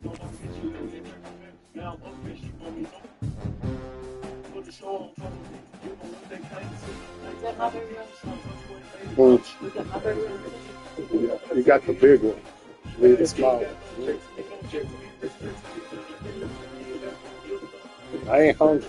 Mm. You got the big one. Leave the small one. I ain't hungry.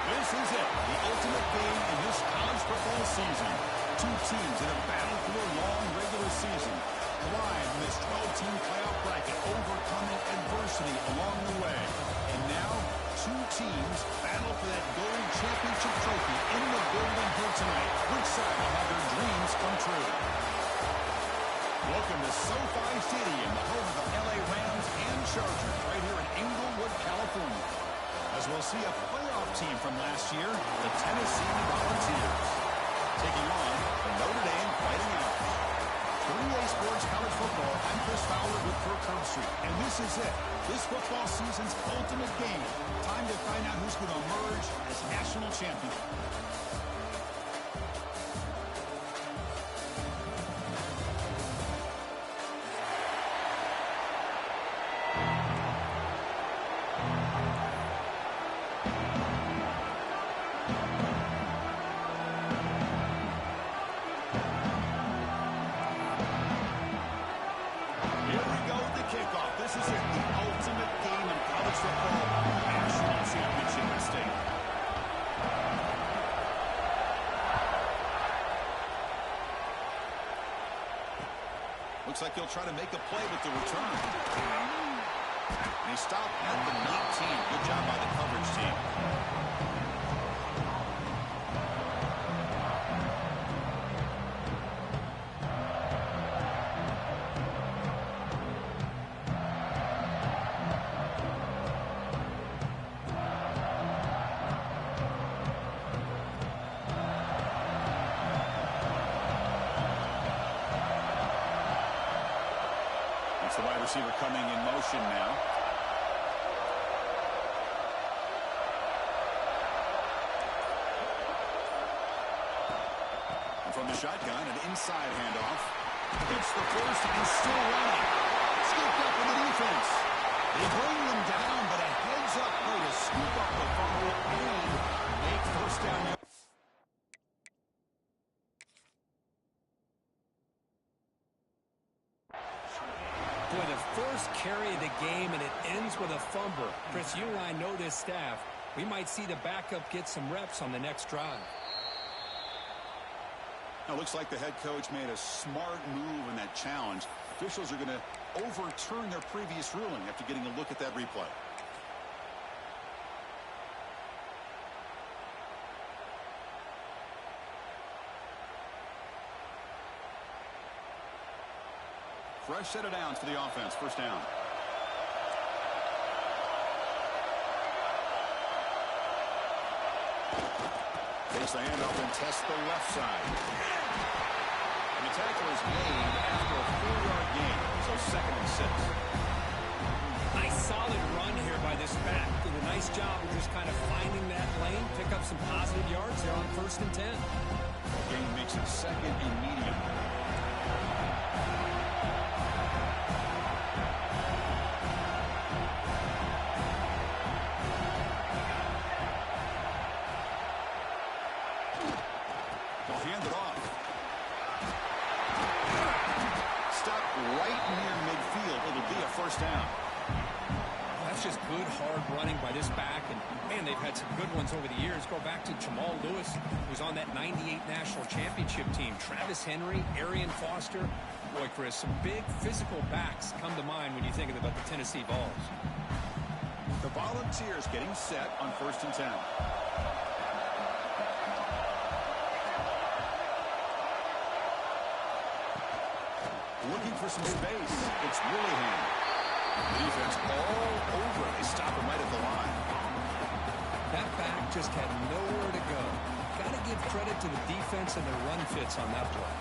This is it, the ultimate game in this college football season. Two teams that have battled through a long regular season, climbed this 12-team playoff bracket, overcoming adversity along the way. And now, two teams battle for that gold championship trophy in the building here tonight. Which side will have their dreams come true? Welcome to SoFi Stadium, the home of the LA Rams and Chargers, right here in Inglewood, California. As we'll see a playoff team from last year, the Tennessee Volunteers, taking on the Notre Dame Fighting Irish. 3A Sports College Football, I'm Chris Fowler with Kirk Herbstreit, and this is it. This football season's ultimate game. Time to find out who's going to emerge as national champion. This is it, the ultimate game in college football, national championship at stake. Looks like he'll try to make a play with the return. And he stopped at the 19. Good job by the coverage team. The wide receiver coming in motion now. And from the shotgun, an inside handoff. Hits the first and still running. Scooped up in the defense. They bring them down, but a heads-up play to scoop up the fumble and make first down. Boy, the first carry of the game, and it ends with a fumble. Chris, you and I know this staff. We might see the backup get some reps on the next drive. Now, looks like the head coach made a smart move in that challenge. Officials are going to overturn their previous ruling after getting a look at that replay. Fresh set of downs for the offense. First down. Takes the handoff and tests the left side. And the tackle is made after a 4-yard gain. So in medium. They'll hand it off. Stop right near midfield. It'll be a first down. That's just good, hard running by this back. And, man, they've had some good ones over the years. Go back to Jamal Lewis, who's on that 98 National Championship team. Travis Henry, Arian Foster. Boy, Chris, some big physical backs come to mind when you think about the Tennessee Vols. The Volunteers getting set on 1st and 10. Looking for some space. It's Willingham. The defense all over. They stop him right at the line. That back just had nowhere to go. Got to give credit to the defense and their run fits on that play.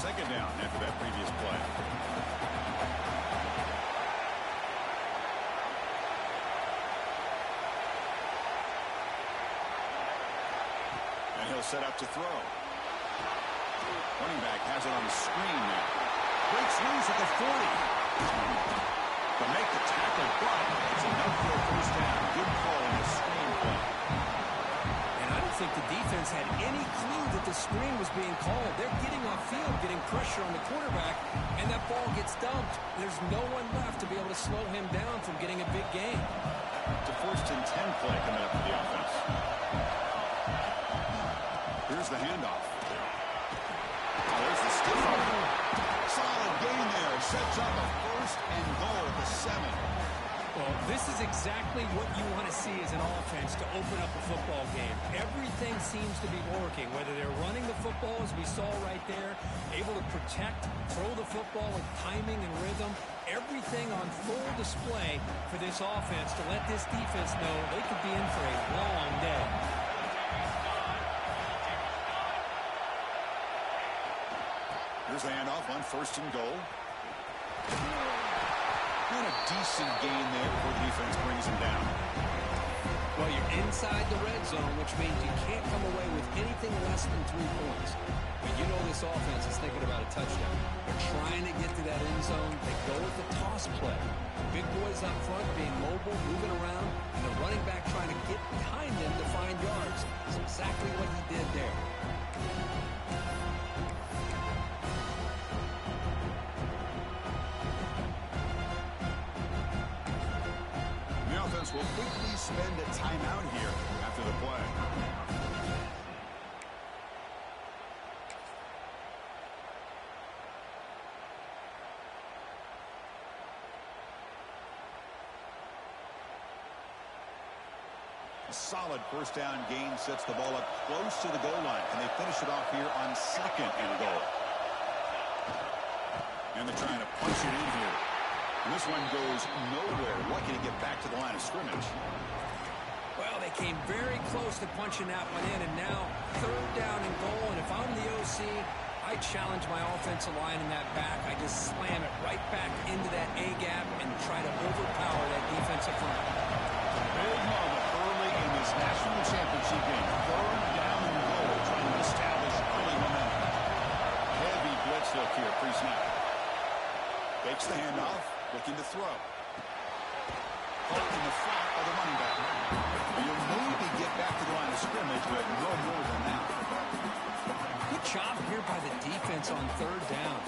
Second down after that previous play. And he'll set up to throw. Running back has it on the screen now. Breaks loose at the 40. To make the tackle, but it's enough for a first down. Good call on the screen play. And I don't think the defense had any clue that the screen was being called. They're getting off field, getting pressure on the quarterback, and that ball gets dumped. There's no one left to be able to slow him down from getting a big gain. It's a 1st and 10 play coming up for the offense. Here's the handoff. There's the stiff arm. Solid gain there. Sets up a 1st and goal at the 7. Well, this is exactly what you want to see as an offense to open up a football game. Everything seems to be working, whether they're running the football, as we saw right there, able to protect, throw the football with timing and rhythm. Everything on full display for this offense to let this defense know they could be in for a long day. Here's the handoff on 1st and goal. And a decent gain there before the defense brings him down. Well, you're inside the red zone, which means you can't come away with anything less than 3 points. But you know this offense is thinking about a touchdown. They're trying to get to that end zone. They go with the toss play. Big boys up front being mobile, moving around, and the running back trying to get behind them to find yards. That's exactly what he did there. Will quickly spend a timeout here after the play. A solid 1st down gain sets the ball up close to the goal line, and they finish it off here on 2nd and goal. And they're trying to punch it in here. This one goes nowhere. Lucky to get back to the line of scrimmage. Well, they came very close to punching that one in, and now 3rd down and goal. And if I'm the OC, I challenge my offensive line in that back. I just slam it right back into that A-gap and try to overpower that defensive front. Big moment early in this national championship game. 3rd down and goal, trying to establish early momentum. Heavy blitz look here, pre-snap. Takes the handoff, looking to throw. Caught in the flat by the running back. You'll maybe get back to the line of scrimmage, but no more than that. Good job here by the defense on 3rd down.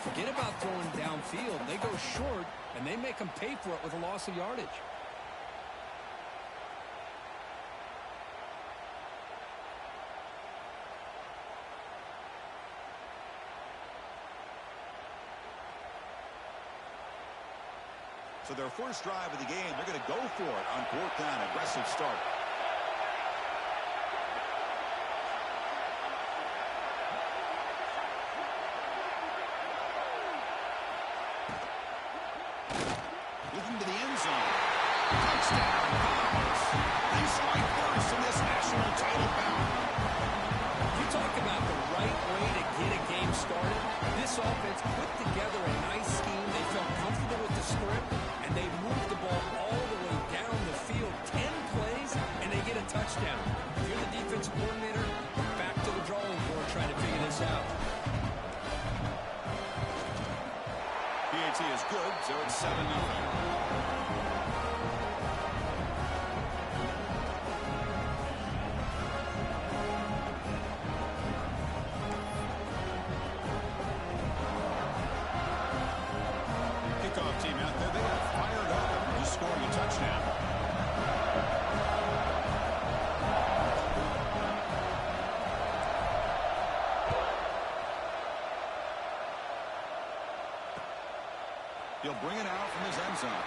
Forget about throwing downfield. They go short, and they make them pay for it with a loss of yardage. So their first drive of the game, they're going to go for it on 4th down. Aggressive start. Looking to the end zone. Touchdown, Cowboys. They strike first in this national title bout. You talk about the right way to get a game started. This offense put together a nice scheme. They felt comfortable with the script, and they moved the ball all the way down the field. 10 plays, and they get a touchdown. If you're the defensive coordinator, back to this out. PAT is good, so it's 7-0. Team out there, they got fired up after just scoring a touchdown. He'll bring it out from his end zone.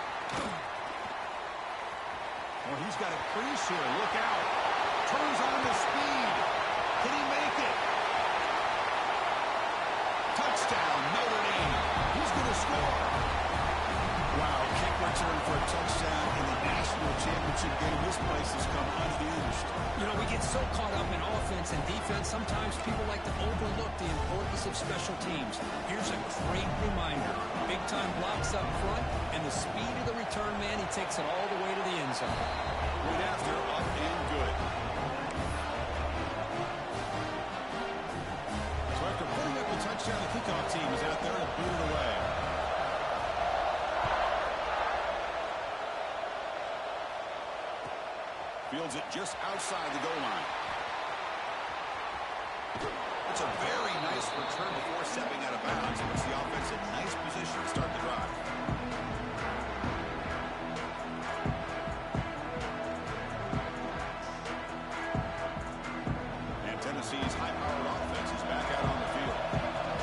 Oh, he's got a crease here. Look out. Turns on the speed. Can he make it? Touchdown, Notre Dame. He's going to score. Wow, kick return for a touchdown in the national championship game. This place has come unhinged. You know, we get so caught up in offense and defense, sometimes people like to overlook the importance of special teams. Here's a great reminder. Big-time blocks up front, and the speed of the return man, he takes it all the way to the end zone. Right after, up and good. So after putting up the touchdown, the kickoff team is out there to boot it away. Fields it just outside the goal line. It's a very nice return before stepping out of bounds. It puts the offense in nice position to start the drive. And Tennessee's high-powered offense is back out on the field.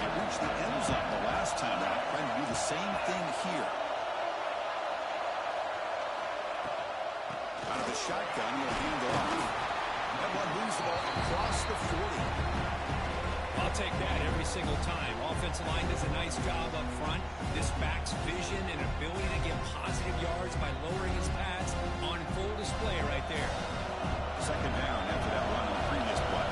It reached the end zone the last time out, trying to do the same thing here. Out of the shotgun, will hand it off. That one moves the ball across the 40. I'll take that every single time. Offensive line does a nice job up front. This back's vision and ability to get positive yards by lowering his pads on full display right there. Second down after that run on the previous play.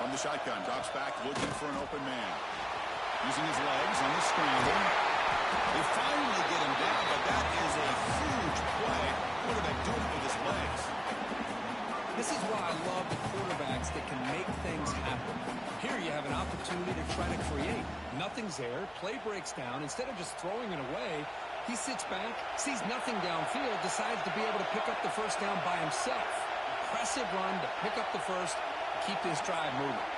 From the shotgun, drops back, looking for an open man. Using his legs on the scramble. They finally get him down, but that is a huge play. Quarterback doing it with his legs. This is why I love the quarterbacks that can make things happen. Here you have an opportunity to try to create. Nothing's there. Play breaks down. Instead of just throwing it away, he sits back, sees nothing downfield, decides to be able to pick up the first down by himself. Impressive run to pick up the first, keep this drive moving.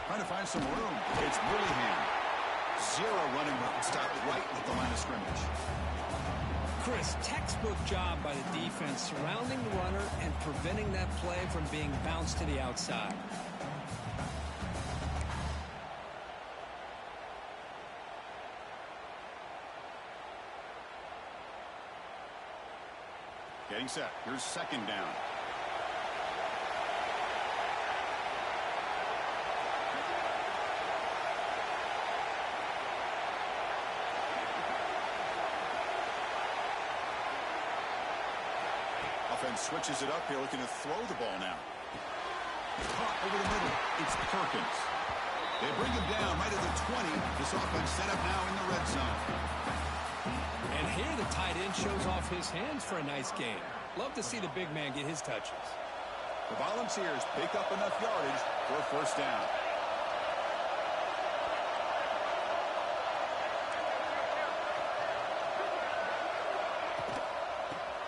Trying to find some room. It's Willingham. Zero running room. Stopped right at the line of scrimmage. Chris, textbook job by the defense surrounding the runner and preventing that play from being bounced to the outside. Getting set. Here's second down. Offense switches it up here, looking to throw the ball now. Caught over the middle. It's Perkins. They bring him down right at the 20. This offense set up now in the red zone. And here the tight end shows off his hands for a nice game. Love to see the big man get his touches. The Volunteers pick up enough yardage for a first down.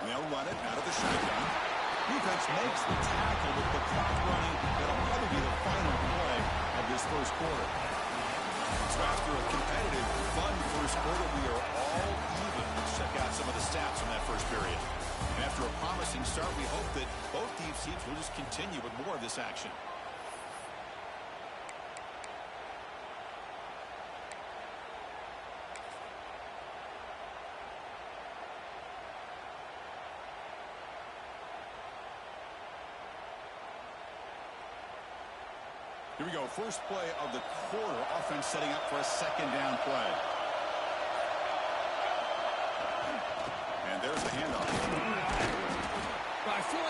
They'll run it out of the shotgun. Defense makes the tackle with the clock running. That'll probably be the final play of this first quarter. So after a competitive, fun first quarter, we are all even. Let's check out some of the stats from that first period. And after a promising start, we hope that both these teams will just continue with more of this action. Here we go, first play of the quarter. Offense setting up for a second down play.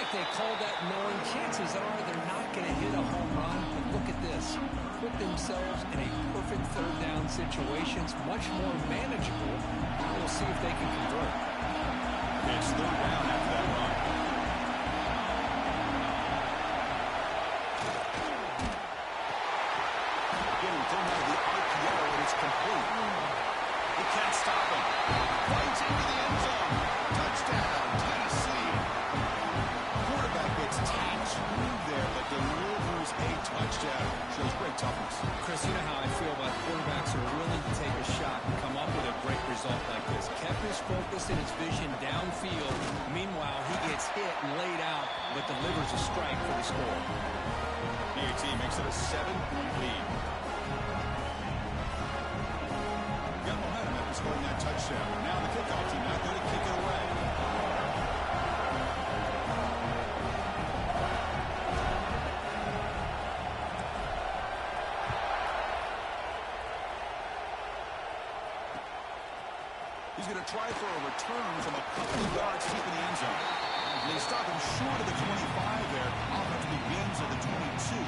what they call that knowing chances are they're not going to hit a home run. But look at this. Put themselves in a perfect third down situation. It's much more manageable. Now we'll see if they can convert. It's third down after that run. Getting thrown out of the RPO, and it's complete. He can't stop him. Fights into the end zone. Touchdown, Tennessee. Quarterback gets tapped there, but delivers a touchdown. Shows great toughness. Chris, you know how I feel about quarterbacks who are willing to take a shot and come up with a great result like this. Kept his focus and his vision downfield. Meanwhile, he gets hit and laid out, but delivers a strike for the score. DAT makes it a 7-point lead. Got momentum after scoring that touchdown. Now the kickoff team out there to kick it away. He's going to try for a return from a couple of yards deep in the end zone. And they stop him short of the 25 there. Offensively gains of the 22.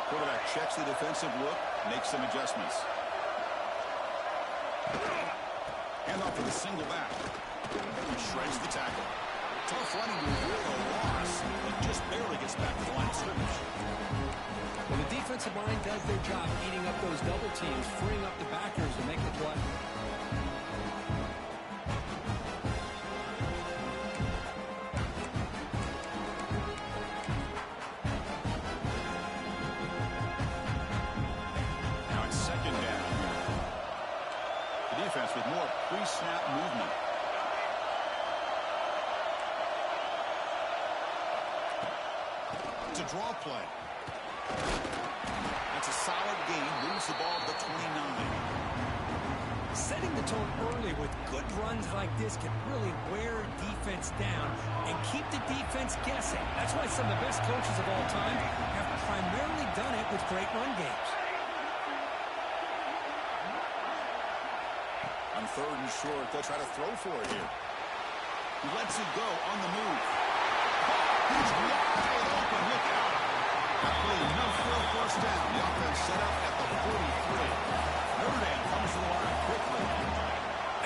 Quarterback checks the defensive look, makes some adjustments. Hand off to the single back. He shreds the tackle. Tough running to reveal a loss, but just barely gets back to the line of scrimmage. Well, the defensive line does their job eating up those double teams, freeing up the backers to make the play. With more pre-snap movement. It's a draw play. That's a solid gain. Moves the ball to the 29. Setting the tone early with good runs like this can really wear defense down and keep the defense guessing. That's why some of the best coaches of all time have primarily done it with great run games. On third and short, they'll try to throw for it here. He lets it go on the move. He's wide open. Look out. Happily enough for a first down. The offense set up at the 43. Notre Dame comes to the line quickly.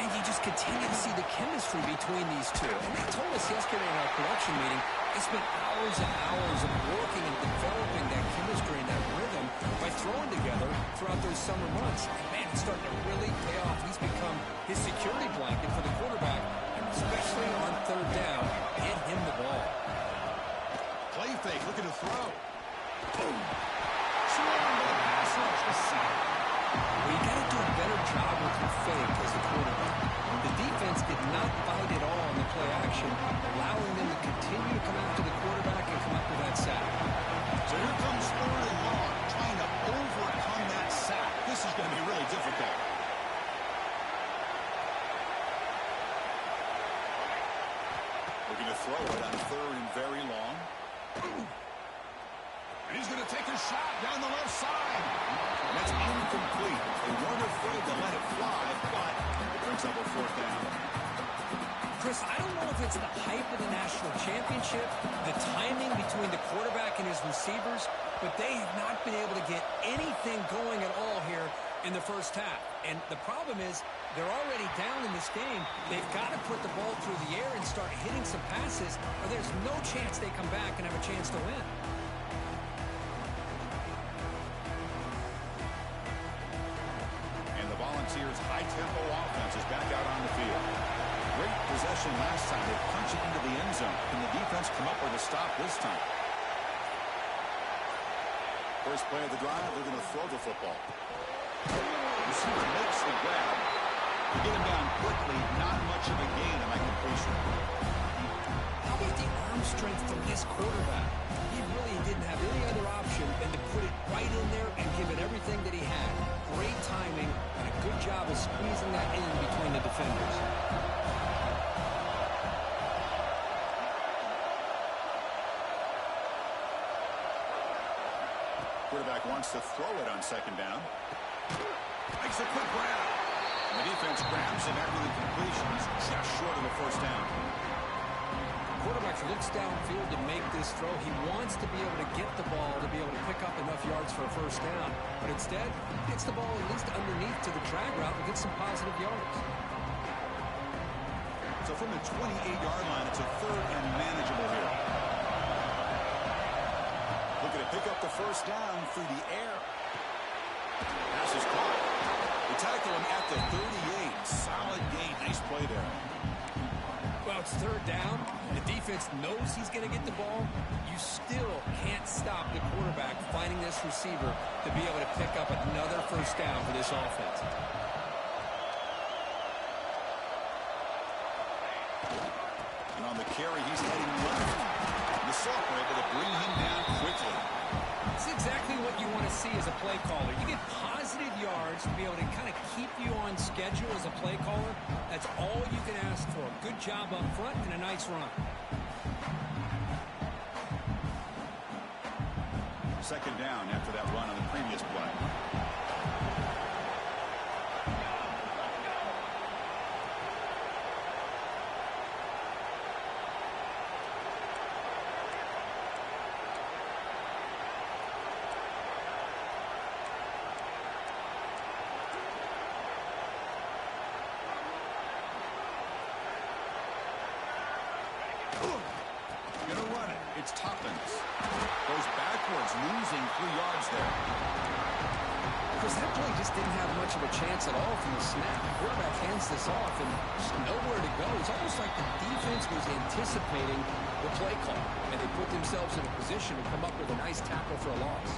And you just continue to see the chemistry between these two. And they told us yesterday in our production meeting, they spent hours and hours of working and developing that chemistry and that rhythm by throwing together throughout those summer months. And man, it's starting to really pay off. He's become his security blanket for the quarterback, and especially on third down, get him the ball. Play fake, looking to throw. Boom. Swarmed by the pass rush. The sack. Well, you got to do a better job with your fake as a quarterback. The defense did not bite at all on the play action, allowing them to continue to come after the quarterback and come up with that sack. So here comes third and long, trying to overcome that sack. This is going to be really difficult. Looking to throw it on third and very long. And he's going to take a shot down the left side. And that's incomplete. They weren't afraid to let it fly, but it brings up a fourth down. Chris, I don't know if it's the hype of the national championship, the timing between the quarterback and his receivers, but they have not been able to get anything going at all here in the first half. And the problem is they're already down in this game. They've got to put the ball through the air and start hitting some passes, or there's no chance they come back and have a chance to win. And the Volunteers' high-tempo offense is back out on the field. Great possession last time. They punch it into the end zone. Can the defense come up with a stop this time? First play of the drive, they're going to throw the football. Receiver makes the grab. To get him down quickly, not much of a gain in that completion. How about the arm strength from this quarterback? He really didn't have any other option than to put it right in there and give it everything that he had. Great timing and a good job of squeezing that in between the defenders. quarterback wants to throw it on second down. Makes a quick grab. The defense grabs it after the completion. It's just short of the first down. Quarterback looks downfield to make this throw. He wants to be able to get the ball to be able to pick up enough yards for a first down. But instead, he gets the ball at least underneath to the drag route and gets some positive yards. So from the 28-yard line, it's a third and manageable here. Looking to pick up the first down through the air. Pass is caught. They tackle him at the 38. Solid gain. Nice play there. Well, it's third down. The defense knows he's going to get the ball. You still can't stop the quarterback finding this receiver to be able to pick up another first down for this offense. And on the carry, he's heading left. The Sox were able to bring him down quickly. It's exactly what you want to see as a play caller. You get positive yards to be able to kind of keep you on schedule as a play caller. That's all you can ask for. Good job up front and a nice run. Second down after that run on the previous play. Gonna run it. It's Toppins. Goes backwards, losing 3 yards there. Because that play just didn't have much of a chance at all from the snap. The quarterback hands this off and just nowhere to go. It's almost like the defense was anticipating the play call, and they put themselves in a position to come up with a nice tackle for a loss.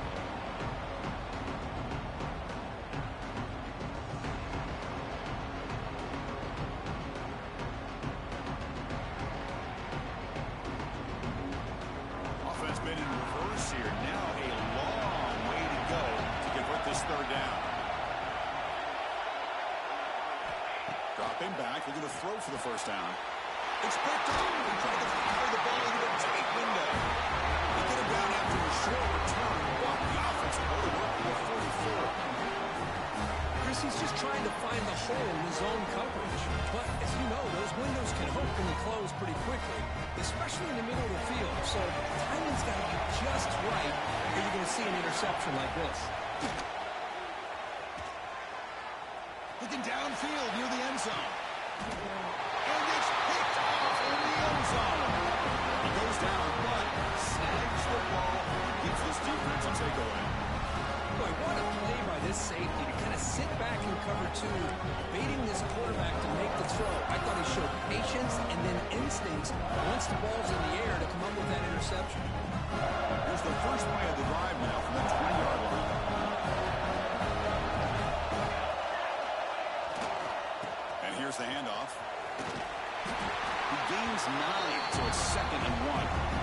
Been in reverse here. Now a long way to go to convert this third down. Dropping back, looking to throw for the first down. It's picked up. He tried to fire the ball into a tight window. They get him down after a short return, but the offense will go to work with a 44. Chris, he's just trying to find the hole in his own coverage. But as you know, those windows can open and close pretty quickly, especially in the middle of the field. So timing's got to be just right, or you're going to see an interception like this. Looking downfield near the end zone. And it's picked off in the end zone. He goes down, but snags the ball and gives this defense a takeaway. Boy, what a play by this safety to kind of sit back in cover two, baiting this quarterback to make the throw. I thought he showed patience and then instincts once the ball's in the air to come up with that interception. Here's the first play of the drive now from the 20-yard line. And here's the handoff. He gains 9, so it's 2nd and 1.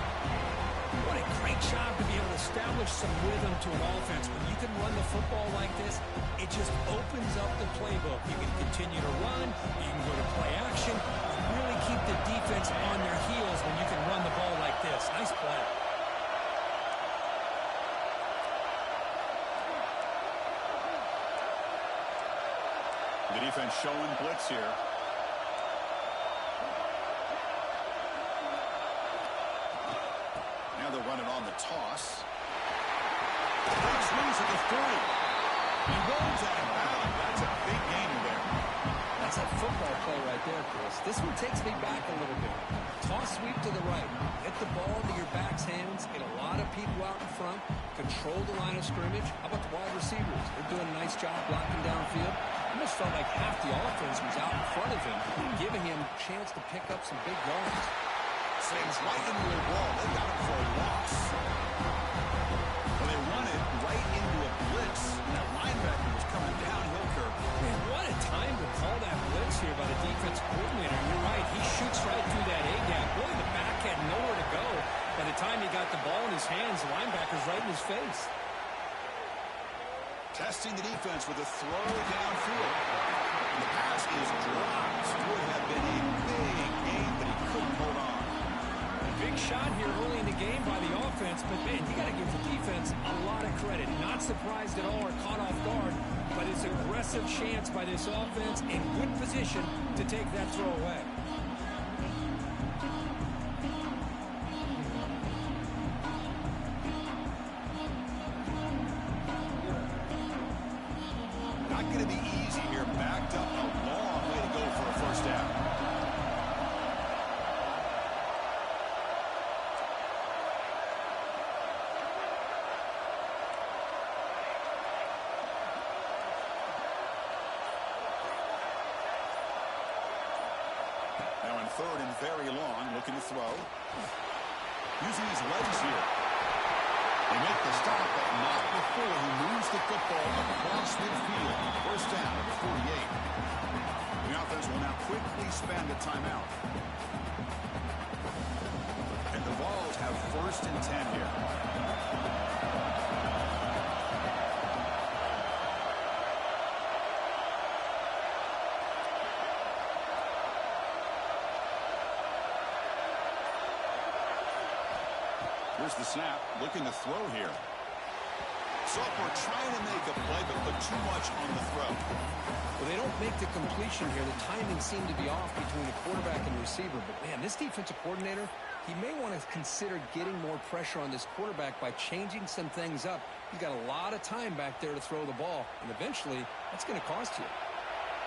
What a great job to be able to establish some rhythm to an offense. When you can run the football like this, it just opens up the playbook. You can continue to run, you can go to play action, and really keep the defense on their heels when you can run the ball like this. Nice play. The defense showing blitz here. Now they're running on the toss. He swings at the 30. He rolls out of bounds. That's a big gain there. That's a football play right there, Chris. This one takes me back a little bit. Toss sweep to the right. Get the ball to your back's hands. Get a lot of people out in front. Control the line of scrimmage. How about the wide receivers? They're doing a nice job blocking downfield. Almost felt like half the offense was out in front of him, giving him a chance to pick up some big yards. Sends right into the wall. They got it for a loss. Well, they run it right into a blitz. And that linebacker was coming downhill curve. Man, what a time to call that blitz here by the defense coordinator. You're right. He shoots right through that A-gap. Really, the back had nowhere to go. By the time he got the ball in his hands, the linebacker's right in his face. Testing the defense with a throw downfield. And the pass is dropped. Would have been a big gain, but he couldn't hold on. Big shot here early in the game by the offense, but man, you got to give the defense a lot of credit. Not surprised at all or caught off guard, but it's an aggressive chance by this offense in good position to take that throw away. Not going to be easy here. Backed up a long way to go for a first down. Now in third and very long, looking to throw. Using his legs here. They make the stop, but not before he moves the football across midfield. First down at the 48. The offense will now quickly spend a timeout. And the Vols have first and 10 here. Here's the snap, looking to throw here. Sophomore trying to make a play, but put too much on the throw. Well, they don't make the completion here. The timing seemed to be off between the quarterback and receiver. But, man, this defensive coordinator, he may want to consider getting more pressure on this quarterback by changing some things up. He's got a lot of time back there to throw the ball, and eventually that's going to cost you.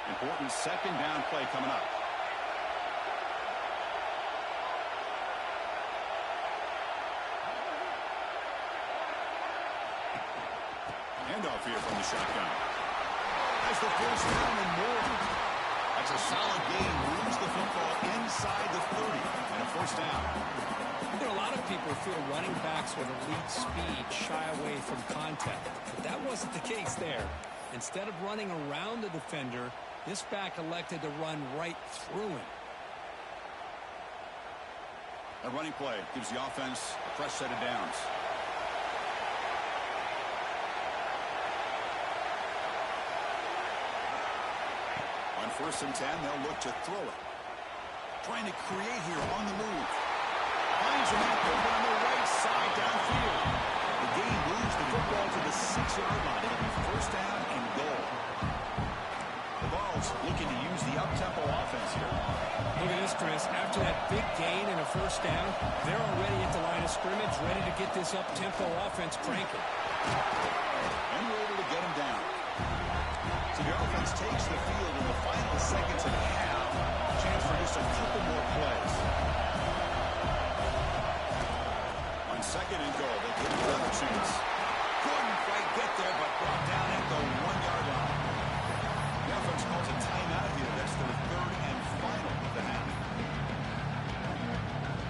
Important second down play coming up. Handoff here from the shotgun. Has the first down and more. That's a solid gain. Moves the football inside the 30 and a first down. There are a lot of people who feel running backs with elite speed shy away from contact. But that wasn't the case there. Instead of running around the defender, this back elected to run right through him. A running play gives the offense a fresh set of downs. On first and 10, they'll look to throw it. Trying to create here on the move. Finds a man open on the right side downfield. The gain moves the football to the 6-yard line. It'll be first down and goal. The Vols looking to use the up-tempo offense here. Look at this, Chris. After that big gain and a first down, they're already at the line of scrimmage, ready to get this up-tempo offense cranking. And we're able to get him down. So the offense takes the field in the final seconds of the half. Chance for just a couple more plays. On second and goal, they'll get another chance. Couldn't quite get there, but brought down at the 1-yard line. The offense calls a timeout here. That's their third and final of the half.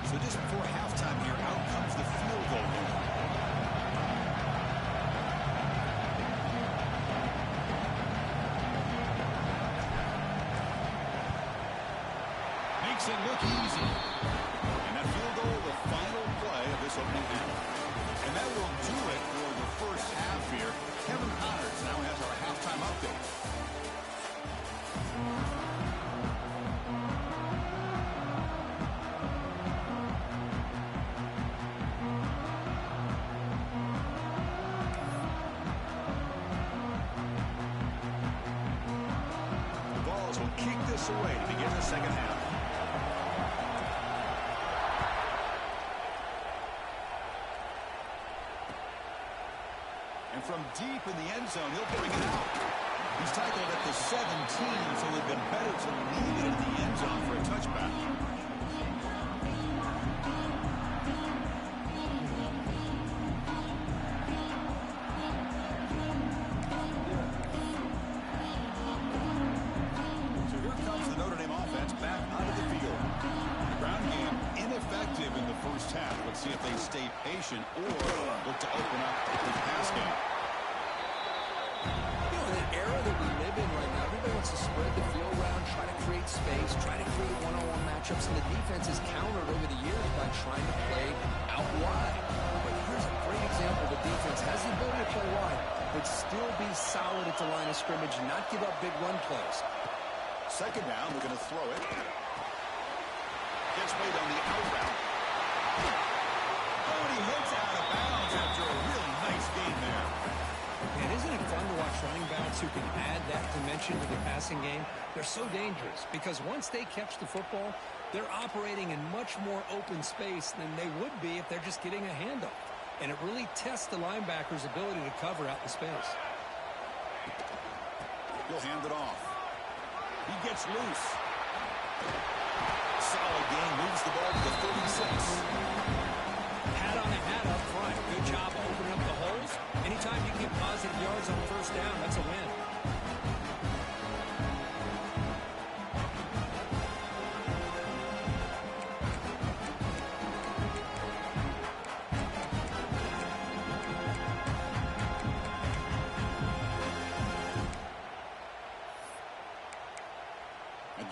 So just before halftime here, out comes the field goal here. Makes it look easy. And that field goal, the final play of this opening half. And that will do it for the first half here. Kevin Connors now has our halftime update. The Vols will kick this away to begin the second half. And from deep in the end zone, he'll bring it out. He's tackled at the 17, so it would have been better to leave it in the end zone for a touchback. So here comes the Notre Dame offense back onto the field. The ground game ineffective in the first half. Let's see if they stay patient or look to open up the pass game. You know, in an era that we live in right now, everybody wants to spread the field around, try to create space, try to create one-on-one matchups, and the defense has countered over the years by trying to play out wide. But here's a great example. The defense has the ability to play wide, but still be solid at the line of scrimmage and not give up big run plays. Second down, we're going to throw it. Gets made on the out route. Oh, and he heads out of bounds after a really nice game there. Man, isn't it fun to watch running backs who can add that dimension to the passing game? They're so dangerous because once they catch the football, they're operating in much more open space than they would be if they're just getting a handoff. And it really tests the linebacker's ability to cover out the space. He'll hand it off. He gets loose. Solid game, moves the ball to the 36. Hat on a hat up front. Good job opening up the holes. Anytime you get positive yards on first down, that's a win.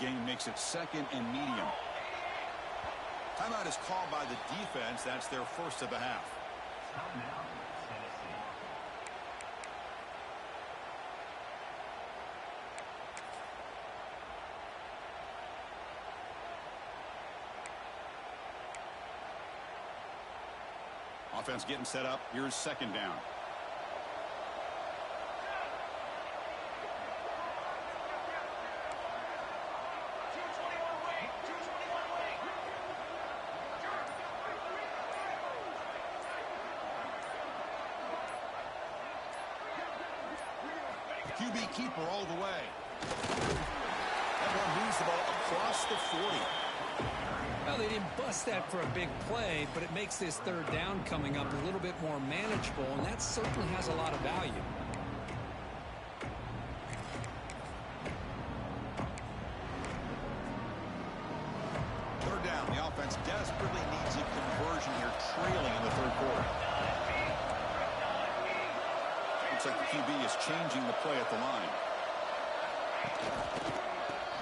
Game makes it 2nd and medium. Timeout is called by the defense. That's their first of the half. Offense getting set up. Here's 2nd down. QB keeper all the way. That one moves the ball across the 40. Well, they didn't bust that for a big play, but it makes this 3rd down coming up a little bit more manageable, and that certainly has a lot of value. Third down. The offense desperately needs a conversion here, trailing in the 3rd quarter. Looks like the QB is changing the play at the line.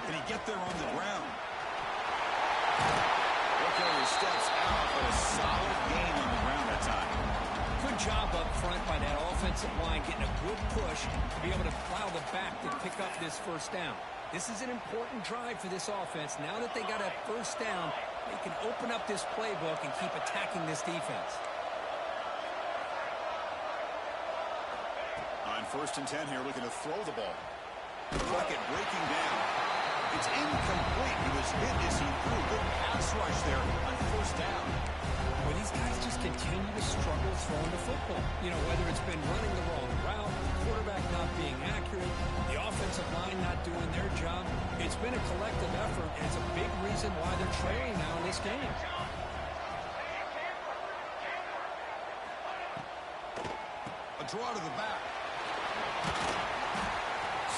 Can he get there on the ground? Carrier steps out, but a solid gain on the ground that time. Good job up front by that offensive line, getting a good push to be able to plow the back to pick up this first down. This is an important drive for this offense. Now that they got a first down, they can open up this playbook and keep attacking this defense. On 1st and 10 here, looking to throw the ball. Plunkett breaking down. It's incomplete. He was hit as he threw. Good pass rush there on 1st down. Well, these guys just continue to struggle throwing the football. You know, whether it's been running the wrong route, the quarterback not being accurate, the offensive line not doing their job. It's been a collective effort, and it's a big reason why they're trailing now in this game. A draw to the back.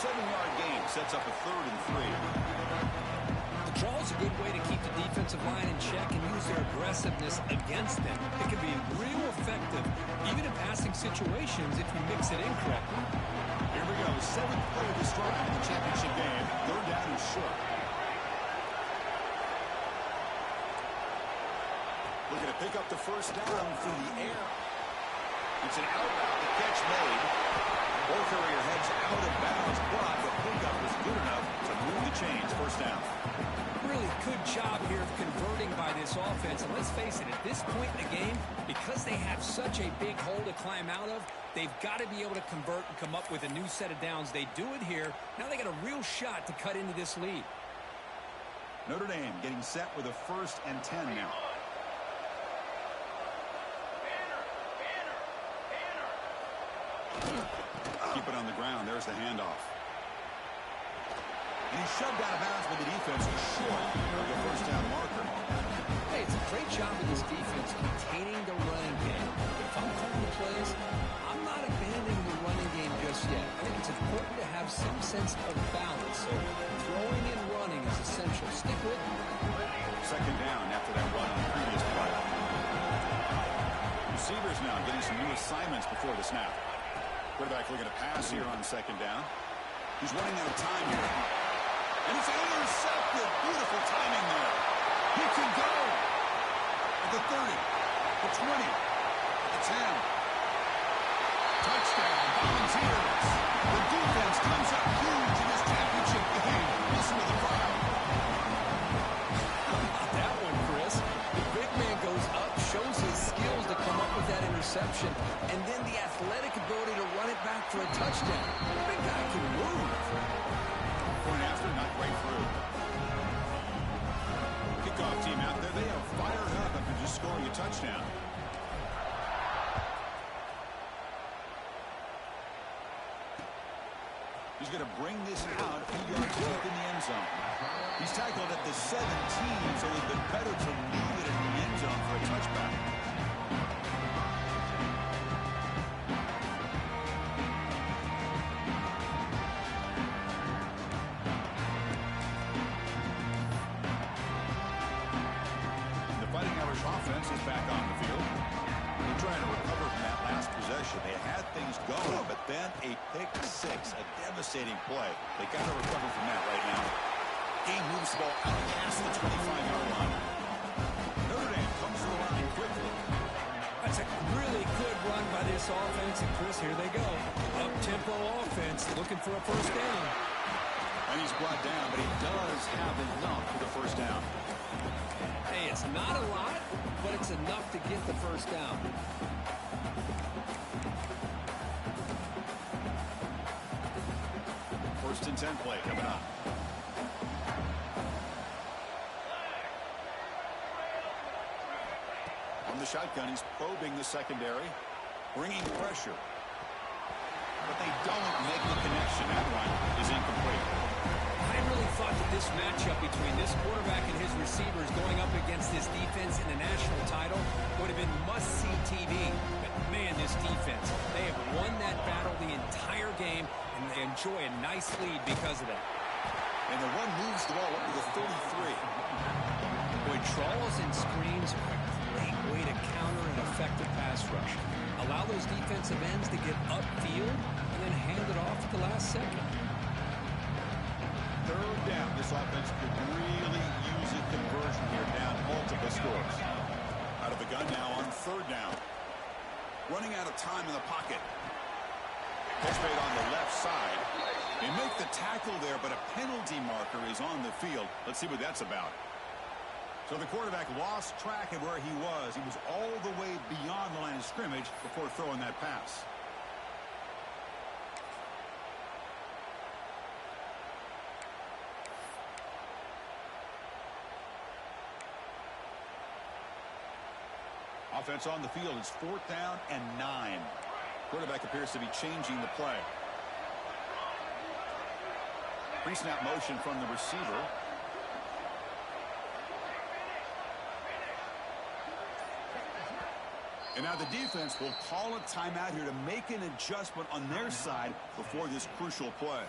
7-yard gain sets up a 3rd and 3. The draw is a good way to keep the defensive line in check and use their aggressiveness against them. It can be real effective, even in passing situations, if you mix it in correctly. Here we go. 7th play of this drive in the championship game. 3rd down and short. Looking to pick up the first down through the air. It's an outbound. The catch made. Carrier heads out of bounds, but the pickup was good enough to move the chains. First down. Really good job here of converting by this offense. And let's face it, at this point in the game, because they have such a big hole to climb out of, they've got to be able to convert and come up with a new set of downs. They do it here. Now they got a real shot to cut into this lead. Notre Dame getting set with a 1st and 10 now. Keep it on the ground. There's the handoff. And he's shoved out of bounds with the defense short of the first down marker. Hey, it's a great job of this defense containing the running game. If I'm calling the plays, I'm not abandoning the running game just yet. I think it's important to have some sense of balance. So throwing and running is essential. Stick with it. 2nd down after that run on the previous play. Receivers now getting some new assignments before the snap. Quarterback looking to pass here on 2nd down. He's running out of time here. And it's intercepted. Beautiful timing there. He can go. At the 30, the 20, the 10. Touchdown, Volunteers. The defense comes up huge in this championship game. Listen to the crowd. That one, Chris. The big man goes up touchdown. The big guy can move. Point after, not quite through. Kickoff team out there, they are fired up after just scoring a touchdown. He's going to bring this out a few yards deep in the end zone. He's tackled at the 17, so it's been better to leave it in the end zone for a touchback. The Fighting Irish offense is back on the field. They're trying to recover from that last possession. They had things going, but then a pick six, a devastating play. They got to recover from that right now. Game moves the ball out past the 25-yard line. Notre Dame comes to the line quickly. That's a really good run by this offense. And Chris, here they go. Up-tempo offense looking for a first down. And he's brought down, but he does have enough for the first down. Hey, it's not a lot, but it's enough to get the first down. First and 10 play coming up. On the shotgun, he's probing the secondary, bringing pressure. But they don't make the connection. That one is incomplete. I really thought that this matchup between this quarterback and his receivers going up against this defense in the national title would have been must-see TV. But, man, this defense, they have won that battle the entire game, and they enjoy a nice lead because of that. And the run moves the ball up to the 33. Boy, draws and screens are a great way to counter an effective pass rush. Allow those defensive ends to get upfield and then hand it off at the last second. Third down. This offense could really use a conversion here, down multiple scores. Out of the gun now on third down. Running out of time in the pocket. Catch made on the left side. They make the tackle there, but a penalty marker is on the field. Let's see what that's about. So the quarterback lost track of where he was. He was all the way beyond the line of scrimmage before throwing that pass. Offense on the field is 4th down and 9. Quarterback appears to be changing the play. Pre-snap motion from the receiver. And now the defense will call a timeout here to make an adjustment on their side before this crucial play.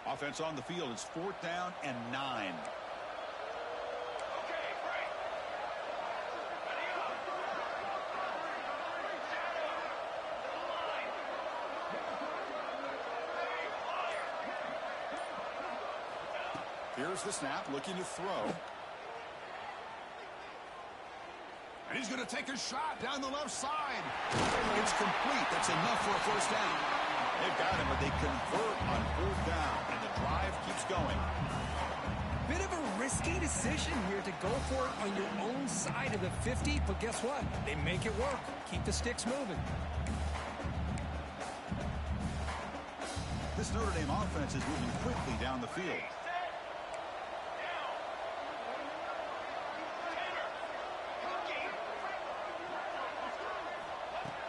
Offense on the field is 4th down and 9. Here's the snap, looking to throw. And he's going to take a shot down the left side. It's complete. That's enough for a first down. They've got him, but they convert on 4th down, and the drive keeps going. Bit of a risky decision here to go for it on your own side of the 50, but guess what? They make it work. Keep the sticks moving. This Notre Dame offense is moving quickly down the field.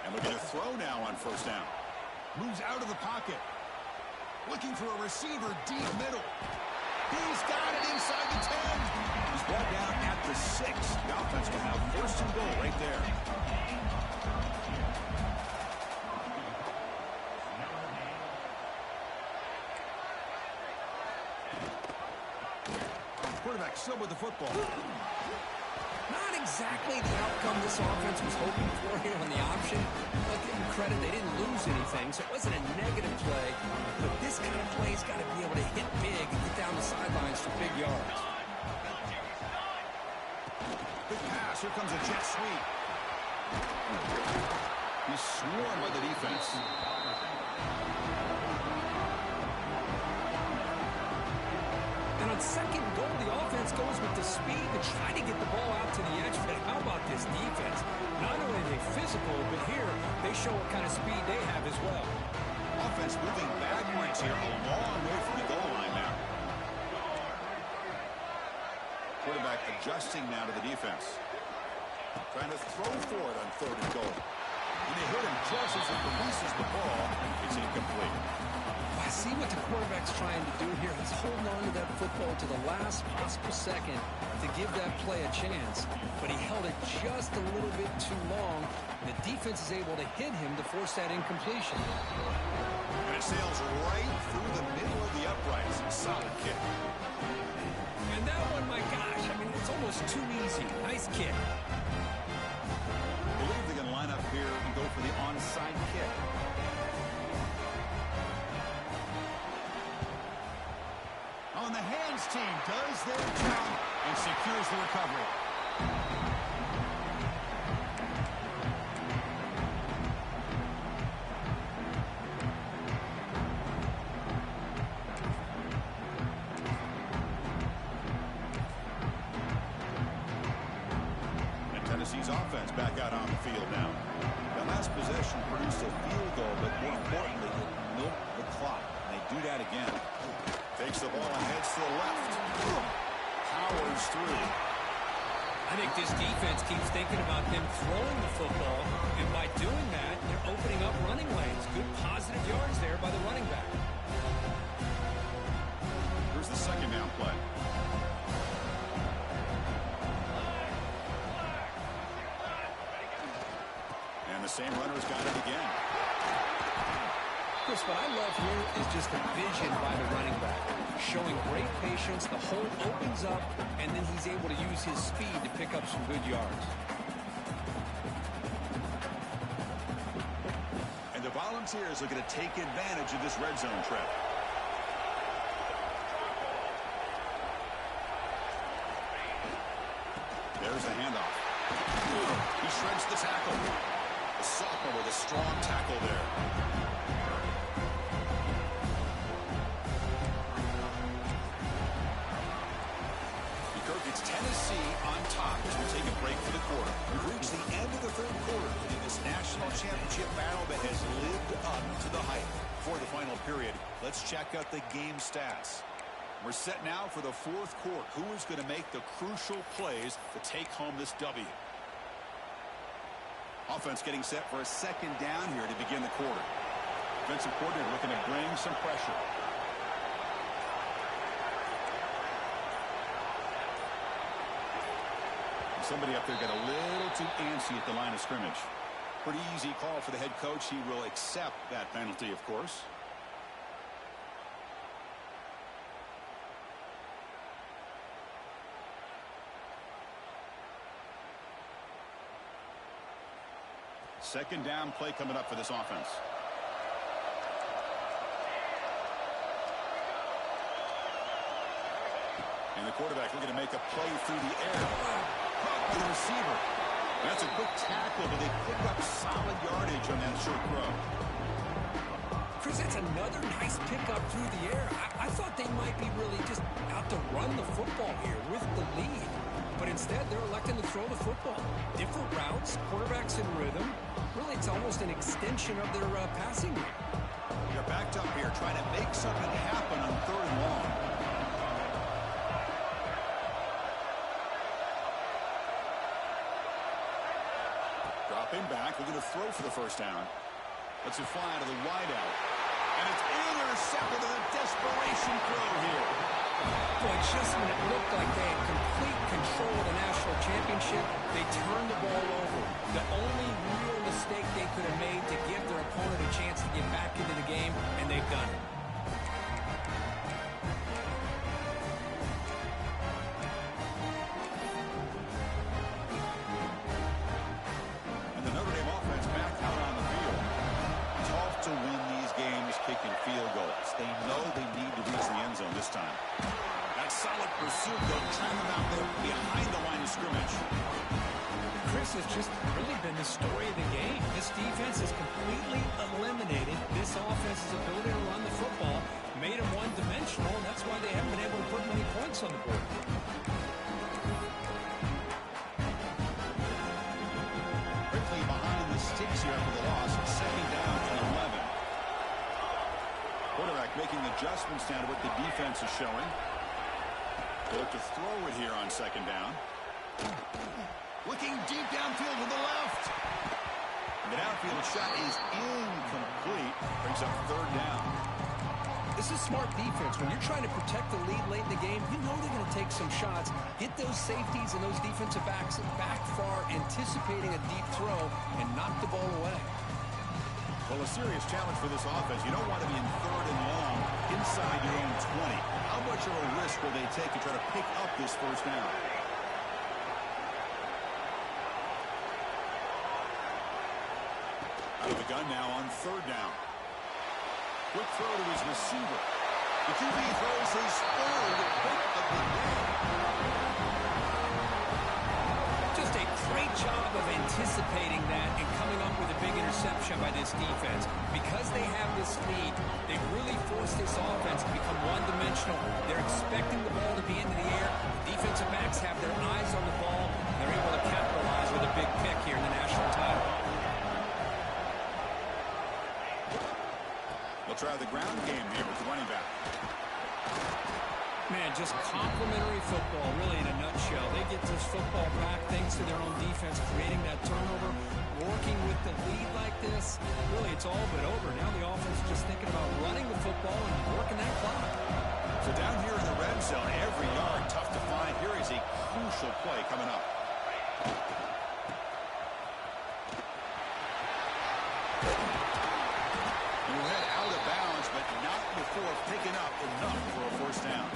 And looking to throw now on 1st down. Moves out of the pocket. Looking for a receiver deep middle. He's got it inside the 10. He's brought down at the 6. The offense will have 1st and goal right there. Quarterback still with the football. Not exactly the outcome this offense was hoping for here on the option. But give them credit, they didn't lose anything, so it wasn't a negative play. But this kind of play's got to be able to hit big and get down the sidelines for big yards. Big pass. Here comes a jet sweep. He's swarmed by the defense. And on 2nd and goal, the offense offense goes with the speed to try to get the ball out to the edge. But how about this defense? Not only are they physical, but here they show what kind of speed they have as well. Offense moving backwards here, a long way from the goal line now. Quarterback adjusting now to the defense. Trying to throw for it on 3rd and goal. And they hit him just as he releases the ball. It's incomplete. I see what the quarterback's trying to do here. He's holding on to that football to the last possible second to give that play a chance. But he held it just a little bit too long. The defense is able to hit him to force that incompletion. And it sails right through the middle of the uprights. Solid kick. And that one, my gosh, I mean, it's almost too easy. Nice kick. I believe they're going to line up here and go for the onside kick. On the hands team does their job and secures the recovery. And Tennessee's offense back out on the field now. The last possession produced a field goal, but more importantly, it milked the clock. And they do that again. Takes the ball and heads to the left. Powers through. I think this defense keeps thinking about them throwing the football, and by doing that, they're opening up running lanes. Good positive yards there by the running back. Here's the 2nd down play. And the same runner's got it again. Chris, what I love here is just the vision by the running back. Showing great patience, the hole opens up, and then he's able to use his speed to pick up some good yards. And the Volunteers are going to take advantage of this red zone trap. There's the handoff. He shreds the tackle. The sophomore with a strong tackle there. It's Tennessee on top as we take a break for the quarter. We've reached the end of the 3rd quarter in this national championship battle that has lived up to the hype. For the final period, let's check out the game stats. We're set now for the 4th quarter. Who is going to make the crucial plays to take home this W? Offense getting set for a 2nd down here to begin the quarter. Defensive coordinator looking to bring some pressure. Somebody up there got a little too antsy at the line of scrimmage. Pretty easy call for the head coach. He will accept that penalty, of course. Second down play coming up for this offense. And the quarterback looking to make a play through the air. Caught by the receiver. That's a quick tackle, but they pick up solid yardage on that short throw. Chris, that's another nice pickup through the air. I thought they might be really just out to run the football here with the lead. But instead, they're electing to throw the football. Different routes, quarterbacks in rhythm. Really, it's almost an extension of their passing game. They're backed up here trying to make something happen on 3rd and long. Dropping back, looking to throw for the 1st down. Lets it fly to the wideout. And it's intercepted on a desperation throw here. Boy, just when it looked like they had complete control of the national championship, they turned the ball over. The only real mistake they could have made to give their opponent a chance to get back into the game, and they've done it. And the Notre Dame offense back out on the field. Tough to win these games kicking field goals. They know they need to reach the end zone this time. That solid pursuit, though, trying them out there behind the line of scrimmage. Chris has just really been the story of the game. This defense has completely eliminated this offense's ability to run the football. plays here after the loss. Second down and 11. Quarterback making adjustments now to what the defense is showing. They look to throw it here on second down. Looking deep downfield to the left. The downfield shot is incomplete. Brings up third down. This is smart defense. When you're trying to protect the lead late in the game, you know they're going to take some shots, get those safeties and those defensive backs back far, anticipating a deep throw, and knock the ball away. Well, a serious challenge for this offense. You don't want to be in third and long inside your own 20. How much of a risk will they take to try to pick up this first down? Out of the gun now on third down. Quick throw to his receiver. The QB throws his third pick of the game. Just a great job of anticipating that and coming up with a big interception by this defense. Because they have this lead, they've really forced this offense to become one-dimensional. They're expecting the ball to be into the air. The defensive backs have their eyes on the ball, and they're able to capitalize with a big pick here in the national title. They'll try the ground game here with the running back. Man, just complimentary football, really, in a nutshell. They get this football back thanks to their own defense, creating that turnover, working with the lead like this. Really, it's all but over. Now the offense is just thinking about running the football and working that clock. So down here in the red zone, every yard tough to find. Here is a crucial play coming up. We'll head out of bounds, but not before picking up enough for a first down.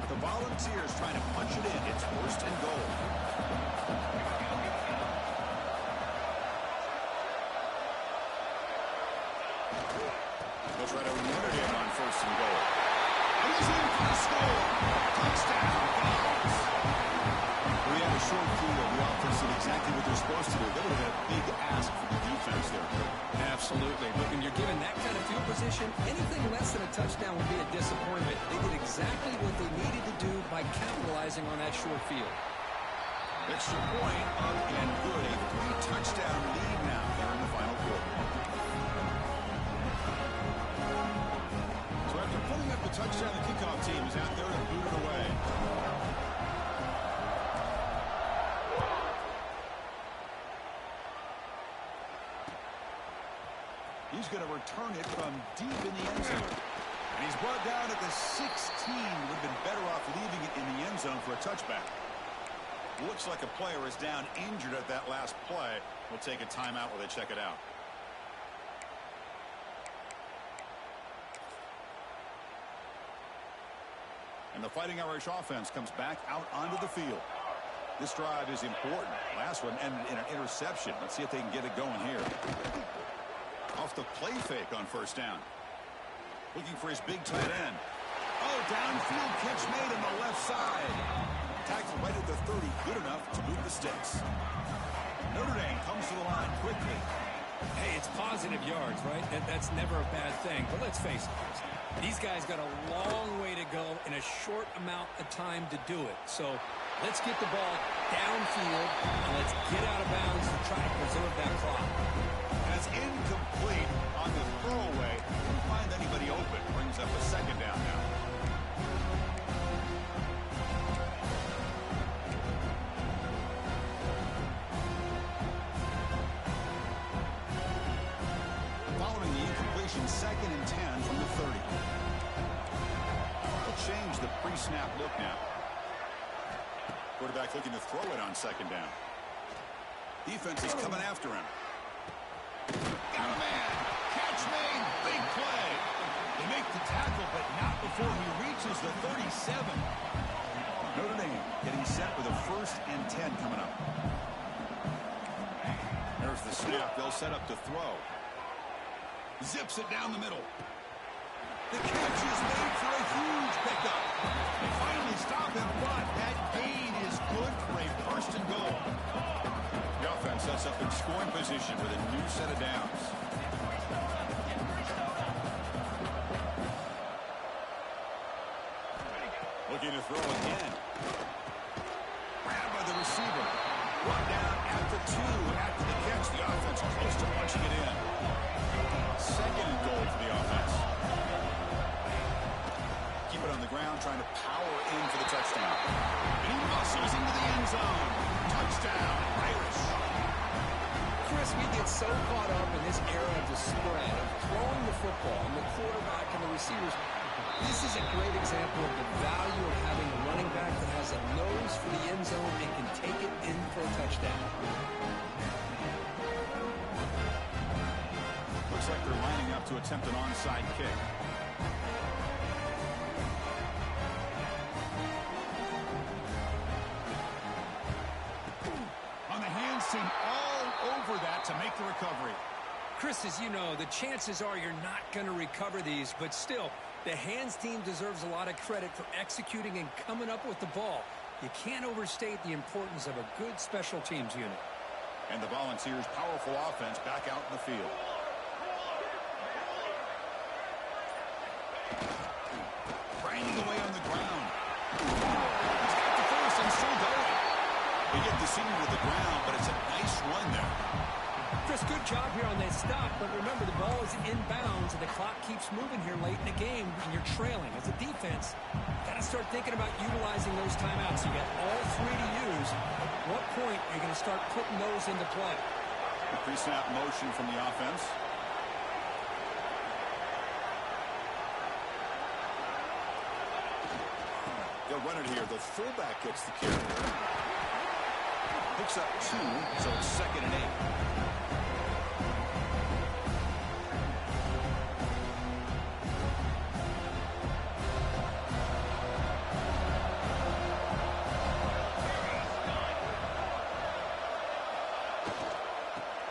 The Volunteers trying to punch it in. It's first and goal. They'll try to run it in on first and goal. And he's in for the score. Touchdown, Vols. We had a short field. The offense did exactly what they're supposed to do. That would have been a big ask for the defense there. Absolutely. But when you're given that kind of field position, anything less than a touchdown would be a disappointment. They did exactly what they needed to do by capitalizing on that short field. Extra point up and good. A 3-touchdown lead now here in the final quarter. So after putting up the touchdown, the kickoff team is out there to boot it away. He's going to return it from deep in the end zone. And he's brought down at the 16. Would have been better off leaving it in the end zone for a touchback. Looks like a player is down injured at that last play. We'll take a timeout while they check it out. And the Fighting Irish offense comes back out onto the field. This drive is important. Last one ended in an interception. Let's see if they can get it going here. Off the play fake on first down. Looking for his big tight end. Oh, downfield catch made on the left side. Tackle right at the 30. Good enough to move the sticks. Notre Dame comes to the line quickly. Hey, it's positive yards, right? That's never a bad thing. But let's face it, these guys got a long way to go in a short amount of time to do it. So let's get the ball downfield and let's get out of bounds and try to preserve that clock. That's incomplete on the throwaway. Couldn't find anybody open. Brings up a second down now. Following the incompletion, 2nd and 10 from the 30. They'll change the pre-snap look now. Quarterback looking to throw it on second down. Defense is coming after him. Got a man. Catch made. Big play. They make the tackle, but not before he reaches the 37. Notre Dame getting set with a 1st and 10 coming up. There's the snap. They'll set up to throw. Zips it down the middle. The catch is made for a huge pickup. They finally stop him, but that gain is good for a 1st and goal. The offense sets up in scoring position with a new set of downs. Looking to throw again. receiver. Brought down at the 2 after the catch. The offense close to punching it in. Second and goal for the offense. Keep it on the ground, trying to power in for the touchdown. And he muscles into the end zone. Touchdown, Irish. Chris, we get so caught up in this era of the spread, of throwing the football, and the quarterback and the receivers. This is a great example of the value of having a running back that has a nose for the end zone and can take it in for a touchdown. Looks like they're lining up to attempt an onside kick. On the hands team, all over that to make the recovery. Chris, as you know, the chances are you're not going to recover these, but still, the hands team deserves a lot of credit for executing and coming up with the ball. You can't overstate the importance of a good special teams unit. And the Volunteers' powerful offense back out in the field. Grinding away on the ground. He's got the first and still going. They get the senior to the ground, but it's a nice run there. Chris, good job here on that stop, but remember the ball is inbounds and the clock keeps moving here late in the game and you're trailing. As a defense, you got to start thinking about utilizing those timeouts. You got all 3 to use. At what point are you going to start putting those into play? The pre-snap motion from the offense. They'll run it here. The fullback gets the carry. Picks up 2, so it's 2nd and 8.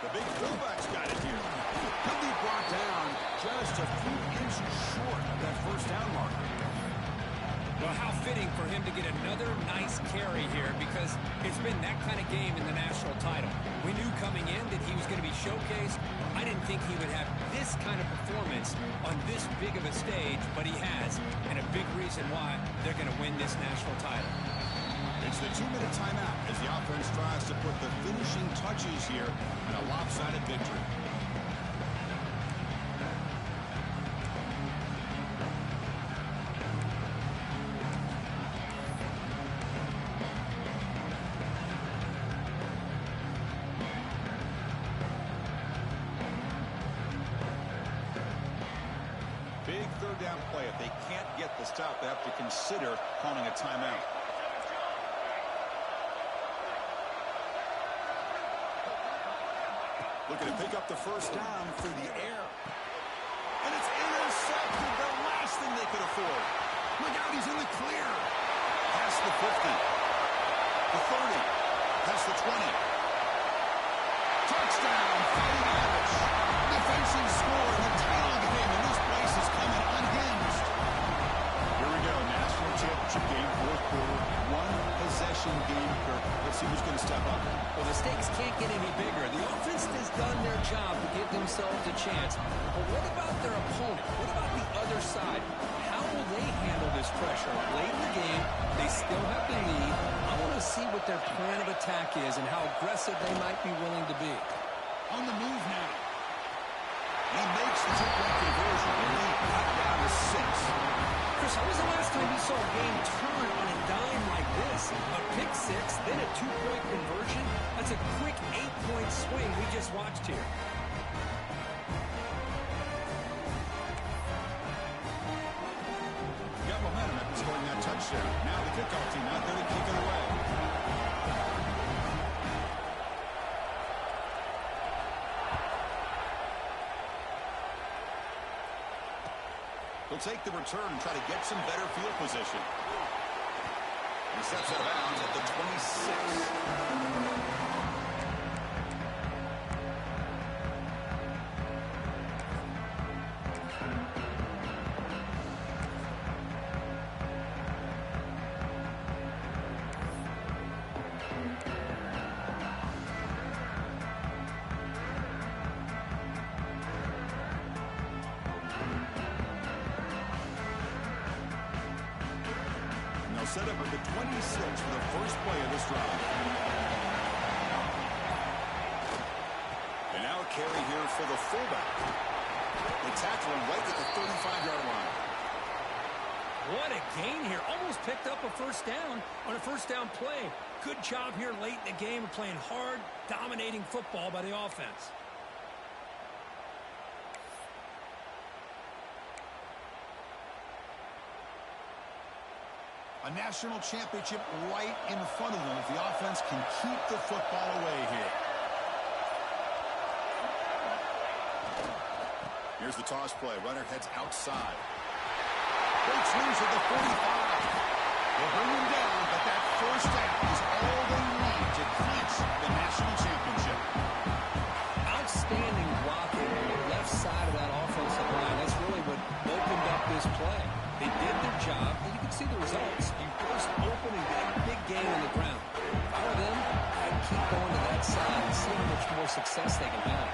The big fullback's got it here. He'll be brought down just a few inches short of that first down mark. Well, how fitting for him to get another nice carry here because it's been that kind of game in the national title. We knew coming in that he was going to be showcased. I didn't think he would have this kind of performance on this big of a stage, but he has, and a big reason why they're going to win this national title. It's the 2-minute timeout as the offense tries to put the finishing touches here in a lopsided victory. Big third down play. If they can't get the stop, they have to consider calling a timeout. Looking to pick up the first down through the air. And it's intercepted, the last thing they could afford. Look out, he's in the clear. Past the 50. The 30. Past the 20. Touchdown, Fighting Irish. Defensive score in the title of the game, and this place is coming unhinged. Here we go, national championship game, 4th quarter, 1-possession game. Let's see who's going to step up. Well, the stakes can't get any bigger. The offense has done their job to give themselves a chance. But what about their opponent? What about the other side? How will they handle this pressure? Late in the game, they still have the lead. I want to see what their plan of attack is and how aggressive they might be willing to be. On the move now. He makes the two-point conversion. The lead cut down to 6. Chris, when was the last time you saw a game turn on a dime like this? A pick 6, then a 2-point conversion? That's a quick 8-point swing we just watched here. Got momentum after scoring that touchdown. Now the kickoff team out there to kick it away. He'll take the return and try to get some better field position. He steps out of bounds at the 26. set up at the 26 for the first play of this drive. And now a carry here for the fullback. They tackle him right at the 35-yard line. What a gain here. Almost picked up a first down on a first down play. Good job here late in the game of playing hard, dominating football by the offense. A national championship right in front of them if the offense can keep the football away here. Here's the toss play. Runner heads outside. Breaks loose at the 45. They'll bring him down, but that first down is all they need to clinch the national championship. Outstanding blocking on the left side of that offensive line. That's really what opened up this play. They did their job, and you can see the results. You burst open and get a big gain on the ground. If I were them, I'd keep going to that side and see how much more success they can have.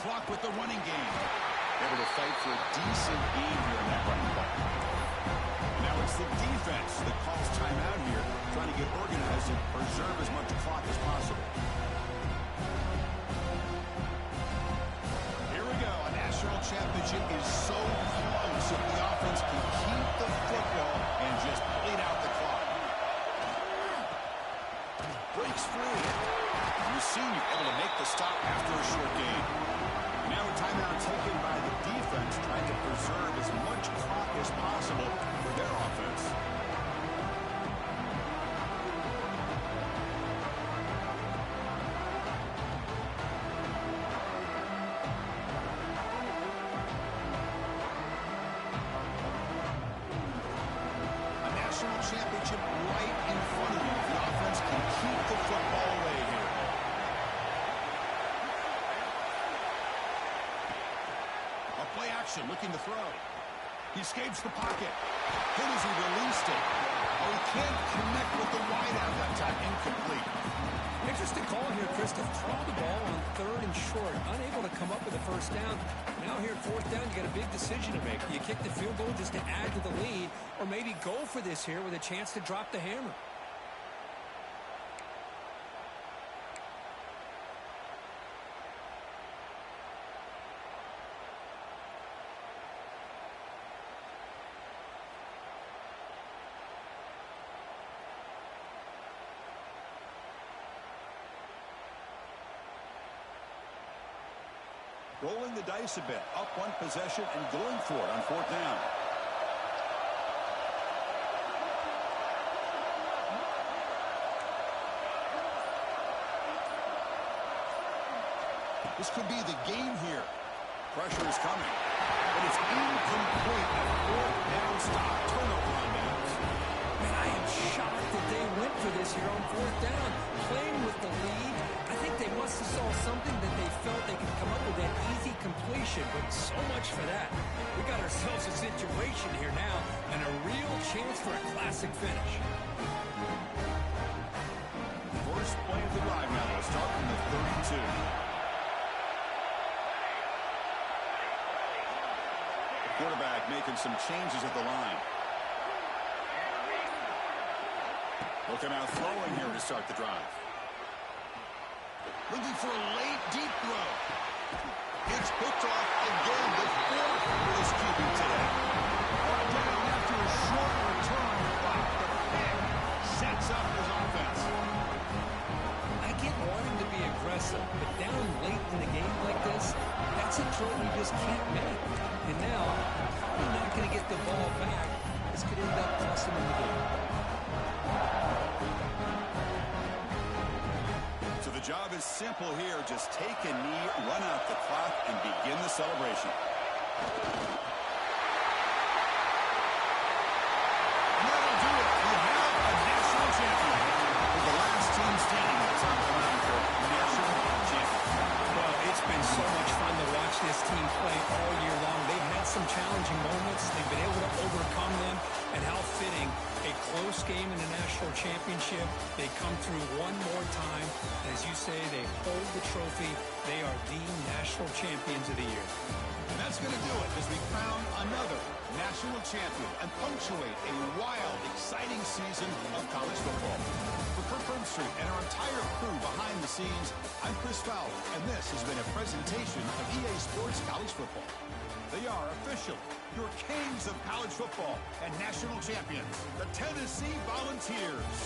Clock with the running game. Able to fight for a decent gain here in that running play. Now it's the defense that calls timeout here, trying to get organized and preserve as much clock as possible. Here we go. A national championship is so close if the offense can keep the football and just bleed out the clock. Breaks free. You're seeing you're able to make the stop after a short gain. Now a timeout taken by the defense, trying to preserve as much clock as possible for their offense. A national championship right in front of you. The offense can keep the football away here. Play action, looking to throw. He escapes the pocket. Hit as he released it. Oh, he can't connect with the wideout that time. Incomplete. Interesting call here, Chris, to throw the ball on third and short. Unable to come up with a first down. Now here at fourth down, you got a big decision to make. Do you kick the field goal just to add to the lead, or maybe go for this here with a chance to drop the hammer? Rolling the dice a bit, up one possession and going for it on fourth down. This could be the game here. Pressure is coming, but it's incomplete. A fourth down stop, turnover on downs. Man, I am shocked that they went for this here on fourth down. Playing with the lead, I think they must have saw something that they felt they could come up with that easy completion, but so much for that. We got ourselves a situation here now and a real chance for a classic finish. First play of the drive now. We'll start from the 32. The quarterback making some changes at the line. Looking out throwing here to start the drive. Looking for a late, deep throw. It's picked off again. The fourth for this QB today. Brought down after a short return. But the pick sets up his offense. I get wanting to be aggressive, but down late in the game like this, that's a throw you just can't make. And now, probably not going to get the ball back. This could end up costing him the game. So the job is simple here. Just take a knee, run out the clock, and begin the celebration. And that'll do it. We have a national champion. With the last team standing at the top of the line for national champion. Well, it's been so much fun to watch this team play all year long. They've had some challenging moments. They've been able to overcome them. And how fitting a close game in the national championship. They come through one more time. As you say, they hold the trophy. They are the national champions of the year. And that's going to do it as we crown another national champion and punctuate a wild, exciting season of college football. For Kirk Herbstreit and our entire crew behind the scenes, I'm Chris Fowler, and this has been a presentation of EA Sports College Football. They are officially your kings of college football and national champions, the Tennessee Volunteers.